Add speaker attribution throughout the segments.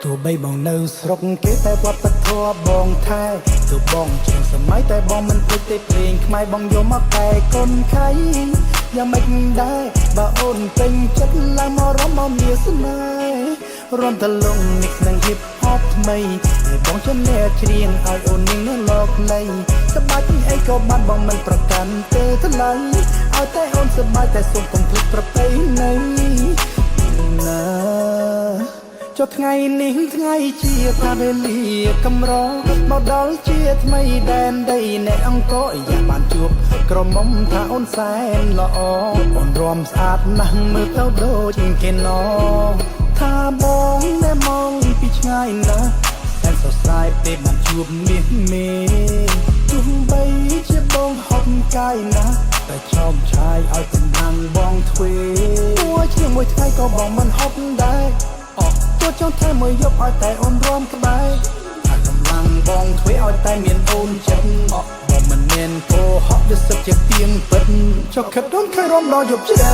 Speaker 1: ទោះបីបងនៅស្រុកគេតែវប្បធម៌បងថែទោះបងជាងសម័យតែបងមិនភ្លេចទេភ្លេងខ្មែរបងយកមកកែកូនខៃយ៉ាងម៉េចដែរបើអូនពេញចិត្តឡើងមករំមកមានស្នេហ៍រំតលងនេះនឹងហ៊ីបហបថ្មីហើយបងជំនះច្រៀងឲ្យអូននឹងលោកលៃសប្បាយអីក៏បានបងមិនប្រកាន់ទេថ្លៃឲ្យតែអូនសប្បាយតែសូមកុំភ្លេចប្រពៃណីណាចុះថ្ងៃនេះថ្ងៃជាកាលវេលាកម្រមកដល់ជាថ្មីដែនដីអ្នកអង្គរយ៉ាងបានជួបក្រមុំថាអូនសែនល្អអូនរំស្អាតណាស់មើលទៅដូចគេណថាបងតែមองពីឆ្ងាយណាស់តែសរសើរពេលបានជួបមាសមេទោះបីជាបងហត់កាយណាស់តែឆោមឆាយឲ្យកម្លាំងបងទ្វេមួយជាមួយថ្ងៃក៏បងមិនហត់ដែរចូលចង់ថែមួយយកឲ្យតែអូនរំក្បែរថាកម្លាំងបងធ្វើឲ្យតែមានអូនចិត្តបងមិនមានពោហក់វាសិតជាទៀងពិតចុះខិតអូនឃើញរំដល់យប់ជ្រៅ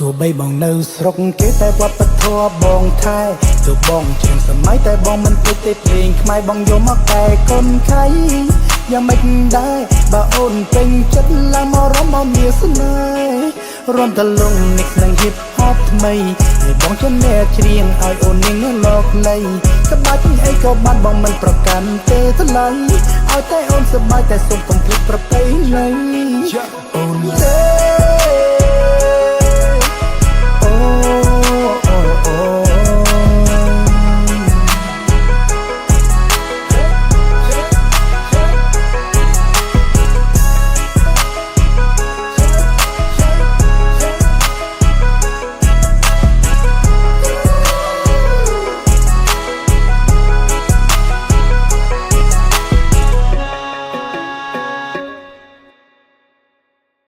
Speaker 1: ទោះបីបងនៅស្រុកគេតែវប្បធម៌បងថែទោះបងជាងសម័យតែបងមិនភ្លេចទេភ្លេងខ្មែរបងយកមកកែកូនខៃយ៉ាងម៉េចដែរបើអូនពេញចិត្តឡើងមករំមកមានស្នេហ៍រំតលងនេះនឹងហ៊ីបហបថ្មីហើយបងជំនះច្រៀងឲ្យអូននឹងលោកលៃសប្បាយអីក៏បានបងមិនប្រកាន់ទេថ្លៃឲ្យតែអូនសប្បាយតែសូមកុំភ្លេចប្រពៃណីអូនទេ